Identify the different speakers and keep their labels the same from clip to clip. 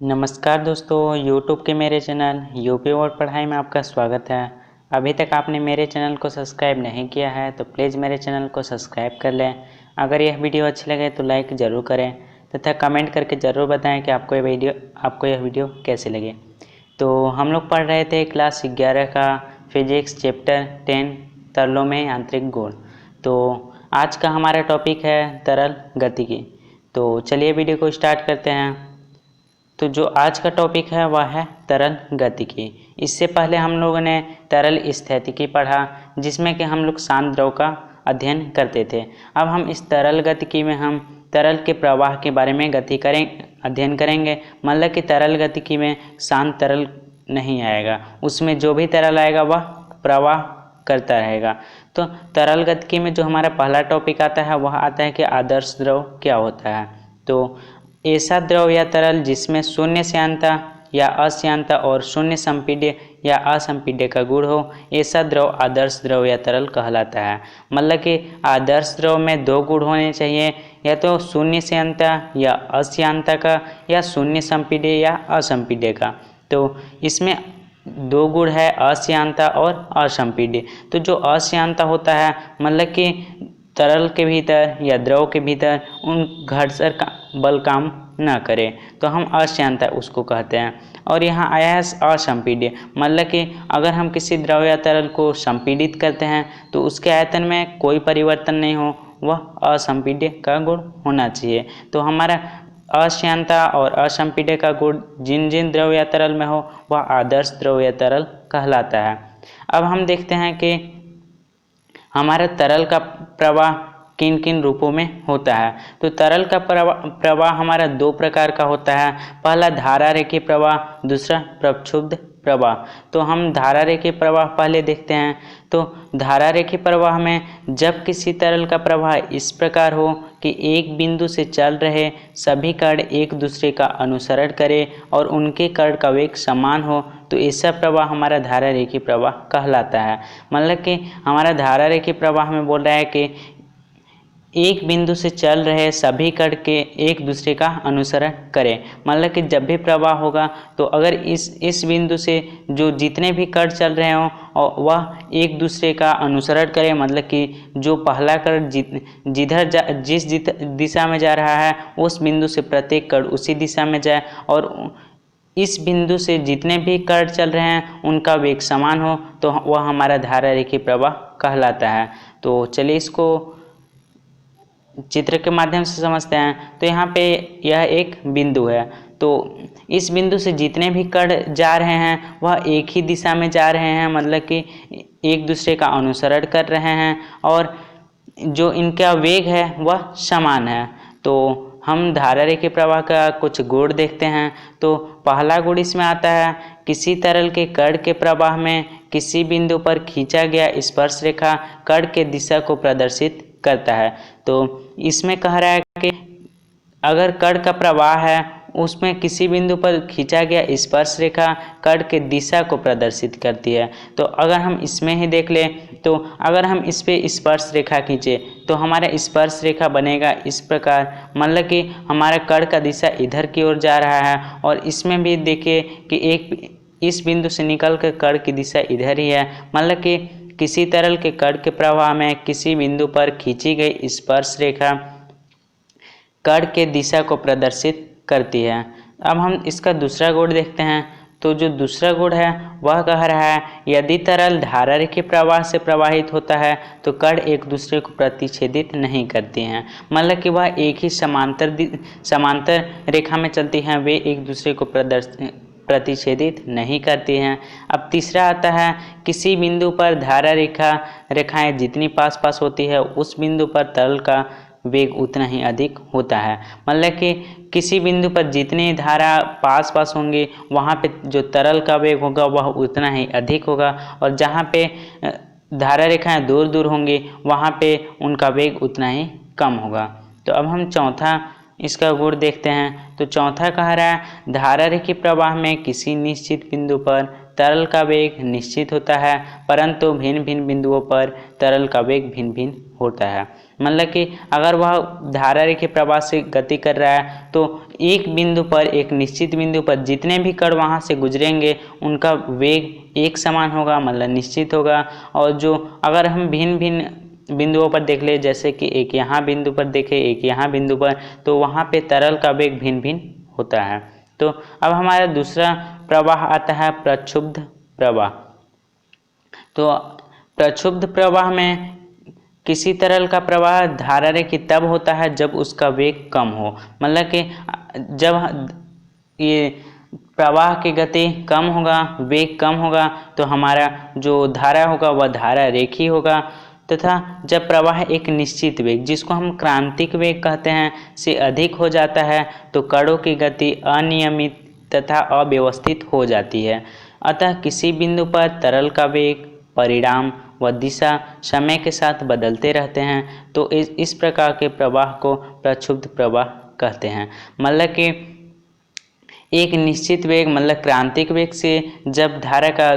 Speaker 1: नमस्कार दोस्तों, YouTube के मेरे चैनल यूपी बोर्ड पढ़ाई में आपका स्वागत है। अभी तक आपने मेरे चैनल को सब्सक्राइब नहीं किया है तो प्लीज़ मेरे चैनल को सब्सक्राइब कर लें। अगर यह वीडियो अच्छी लगे तो लाइक ज़रूर करें तथा कमेंट करके ज़रूर बताएं कि आपको यह वीडियो कैसे लगे। तो हम लोग पढ़ रहे थे क्लास 11 का फिजिक्स चैप्टर 10 तरलों में यांत्रिक गुण। तो आज का हमारा टॉपिक है तरल गतिकी। तो चलिए वीडियो को स्टार्ट करते हैं। तो जो आज का टॉपिक है वह है तरल गतिकी। इससे पहले हम लोगों ने तरल स्थितिकी पढ़ा, जिसमें कि हम लोग शांत द्रव का अध्ययन करते थे। अब हम इस तरल गतिकी में हम तरल के प्रवाह के बारे में अध्ययन करेंगे। मतलब कि तरल गतिकी में शांत तरल नहीं आएगा, उसमें जो भी तरल आएगा वह प्रवाह करता रहेगा। तो तरल गतिकी में जो हमारा पहला टॉपिक आता है वह आता है कि आदर्श द्रव क्या होता है। तो ऐसा द्रव या तरल जिसमें शून्य श्यानता या अश्यानता और शून्य संपीड्य या असंपीड्य का गुण हो, ऐसा द्रव आदर्श द्रव या तरल कहलाता है। मतलब कि आदर्श द्रव में दो गुण होने चाहिए, या तो शून्य श्यानता या अश्यानता का, या शून्य संपीड्य या असंपीड्य का। तो इसमें दो गुण है, अश्यानता और असंपीड्य। तो जो अश्यानता होता है, मतलब कि तरल के भीतर या द्रव के भीतर उन घर्षण का बल काम न करे, तो हम अश्यानता उसको कहते हैं। और यहाँ आया है असंपीड्य, मतलब कि अगर हम किसी द्रव या तरल को संपीडित करते हैं तो उसके आयतन में कोई परिवर्तन नहीं हो, वह असंपीड्य का गुण होना चाहिए। तो हमारा अश्यानता और असंपीड्य का गुण जिन जिन द्रव या तरल में हो वह आदर्श द्रव या तरल कहलाता है। अब हम देखते हैं कि हमारा तरल का प्रवाह किन किन रूपों में होता है। तो तरल का प्रवाह हमारा दो प्रकार का होता है। पहला धारा रेखीय प्रवाह, दूसरा प्रक्षुब्ध प्रवाह। तो हम धारा रेखीय प्रवाह पहले देखते हैं। तो धारा रेखीय प्रवाह में जब किसी तरल का प्रवाह इस प्रकार हो कि एक बिंदु से चल रहे सभी कण एक दूसरे का अनुसरण करें और उनके कण का वेग समान हो, तो ऐसा प्रवाह हमारा धारा रेखीय प्रवाह कहलाता है। मतलब कि हमारा धारा रेखीय प्रवाह में बोल रहा है कि एक बिंदु से चल रहे सभी कण के एक दूसरे का अनुसरण करें। मतलब कि जब भी प्रवाह होगा तो अगर इस बिंदु से जो जितने भी कण चल रहे हों और वह एक दूसरे का अनुसरण करें, मतलब कि जो पहला कण जिस दिशा में जा रहा है उस बिंदु से प्रत्येक कण उसी दिशा में जाए, और इस बिंदु से जितने भी कण चल रहे हैं उनका वेग समान हो, तो वह हमारा धारा रेखीय प्रवाह कहलाता है। तो चलिए इसको चित्र के माध्यम से समझते हैं। तो यहाँ पे यह एक बिंदु है, तो इस बिंदु से जितने भी कण जा रहे हैं वह एक ही दिशा में जा रहे हैं, मतलब कि एक दूसरे का अनुसरण कर रहे हैं और जो इनका वेग है वह समान है। तो हम धारा रेखीय प्रवाह का कुछ गुण देखते हैं। तो पहला गुण इसमें आता है, किसी तरल के कण के प्रवाह में किसी बिंदु पर खींचा गया स्पर्श रेखा कण के दिशा को प्रदर्शित करता है। तो इसमें कह रहा है कि अगर कण का प्रवाह है उसमें किसी बिंदु पर खींचा गया स्पर्श रेखा कण के दिशा को प्रदर्शित करती है। तो अगर हम इसमें ही देख लें, तो अगर हम इस पे स्पर्श रेखा खींचे तो हमारा स्पर्श रेखा बनेगा इस प्रकार। मतलब कि हमारा कण का दिशा इधर की ओर जा रहा है, और इसमें भी देखिए कि एक इस बिंदु से निकल कर कण की दिशा इधर ही है। मतलब कि किसी तरल के कण के प्रवाह में किसी बिंदु पर खींची गई स्पर्श रेखा कण के दिशा को प्रदर्शित करती है। अब हम इसका दूसरा गुण देखते हैं। तो जो दूसरा गुण है वह कह रहा है, यदि तरल धारा रेखीय प्रवाह से प्रवाहित होता है तो कण एक दूसरे को प्रतिच्छेदित नहीं करती हैं। मतलब कि वह एक ही समांतर रेखा में चलती हैं, वे एक दूसरे को प्रतिच्छेदित नहीं करती हैं। अब तीसरा आता है, किसी बिंदु पर धारा रेखाएं जितनी पास पास होती है उस बिंदु पर तरल का वेग उतना ही अधिक होता है। मतलब कि किसी बिंदु पर जितनी धारा पास पास होंगी वहाँ पे जो तरल का वेग होगा वह उतना ही अधिक होगा, और जहाँ पे धारा रेखाएं दूर दूर होंगी वहाँ पे उनका वेग उतना ही कम होगा। तो अब हम चौथा इसका गुण देखते हैं। तो चौथा कह रहा है, धारा रेखीय प्रवाह में किसी निश्चित बिंदु पर तरल का वेग निश्चित होता है, परंतु भिन्न भिन्न बिंदुओं पर तरल का वेग भिन्न भिन्न होता है। मतलब कि अगर वह धारा रेखीय प्रवाह से गति कर रहा है तो एक बिंदु पर, एक निश्चित बिंदु पर जितने भी कण वहाँ से गुजरेंगे उनका वेग एक समान होगा, मतलब निश्चित होगा। और जो अगर हम भिन्न भिन्न बिंदुओं पर देख ले, जैसे कि एक यहाँ बिंदु पर देखें, एक यहाँ बिंदु पर, तो वहाँ पे तरल का वेग भिन्न भिन्न होता है। तो अब हमारा दूसरा प्रवाह आता है प्रक्षुब्ध प्रवाह। तो प्रक्षुब्ध प्रवाह में किसी तरल का प्रवाह धारा रेखी तब होता है जब उसका वेग कम हो, मतलब कि जब ये प्रवाह की गति कम होगा, वेग कम होगा, तो हमारा जो धारा होगा वह धारा रेखी होगा। तथा जब प्रवाह एक निश्चित वेग, जिसको हम क्रांतिक वेग कहते हैं, से अधिक हो जाता है तो कणों की गति अनियमित तथा अव्यवस्थित हो जाती है। अतः किसी बिंदु पर तरल का वेग, परिमाण व दिशा समय के साथ बदलते रहते हैं, तो इस प्रकार के प्रवाह को प्रक्षुब्ध प्रवाह कहते हैं। मतलब कि एक निश्चित वेग, मतलब क्रांतिक वेग से जब धारा का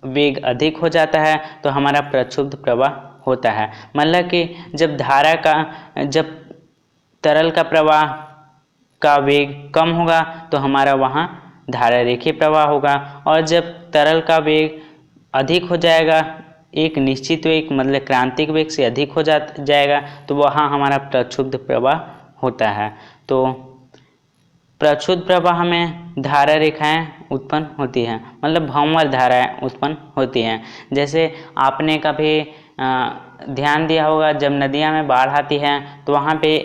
Speaker 1: वेग अधिक हो जाता है तो हमारा प्रक्षुब्ध प्रवाह होता है। मतलब कि जब तरल का प्रवाह का वेग कम होगा तो हमारा वहाँ धारा रेखीय प्रवाह होगा, और जब तरल का वेग अधिक हो जाएगा, एक निश्चित वेग मतलब क्रांतिक वेग से अधिक हो जाएगा, तो वहाँ हमारा प्रक्षुब्ध प्रवाह होता है। तो प्रक्षुब्ध प्रवाह में धारा रेखाएं उत्पन्न होती हैं, मतलब भंवर धाराएं उत्पन्न होती हैं। जैसे आपने कभी ध्यान दिया होगा, जब नदियां में बाढ़ आती है तो वहाँ पे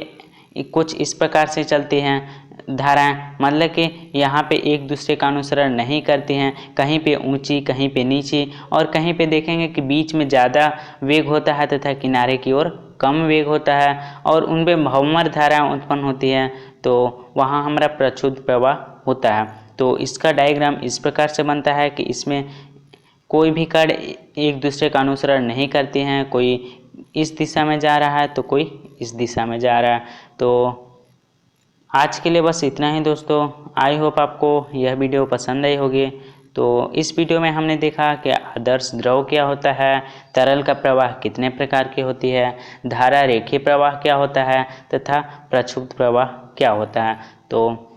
Speaker 1: कुछ इस प्रकार से चलती हैं धाराएं, मतलब कि यहाँ पे एक दूसरे का अनुसरण नहीं करती हैं, कहीं पे ऊंची, कहीं पे नीची, और कहीं पे देखेंगे कि बीच में ज़्यादा वेग होता है तथा किनारे की ओर कम वेग होता है, और उनमें भंवर धाराएं उत्पन्न होती हैं, तो वहाँ हमारा प्रक्षुब्ध प्रवाह होता है। तो इसका डायग्राम इस प्रकार से बनता है कि इसमें कोई भी कण एक दूसरे का अनुसरण नहीं करती हैं, कोई इस दिशा में जा रहा है तो कोई इस दिशा में जा रहा है। तो आज के लिए बस इतना ही दोस्तों। आई होप आपको यह वीडियो पसंद आई होगी। तो इस वीडियो में हमने देखा कि आदर्श द्रव क्या होता है, तरल का प्रवाह कितने प्रकार की होती है, धारा रेखीय प्रवाह क्या होता है, तथा प्रक्षुब्ध प्रवाह क्या होता है। तो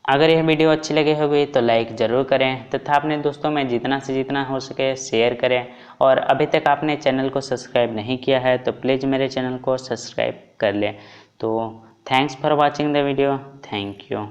Speaker 1: अगर यह वीडियो अच्छी लगी होगी तो लाइक ज़रूर करें, तथा अपने दोस्तों में जितना से जितना हो सके शेयर करें। और अभी तक आपने चैनल को सब्सक्राइब नहीं किया है तो प्लीज़ मेरे चैनल को सब्सक्राइब कर लें। तो thanks for watching the video. Thank you.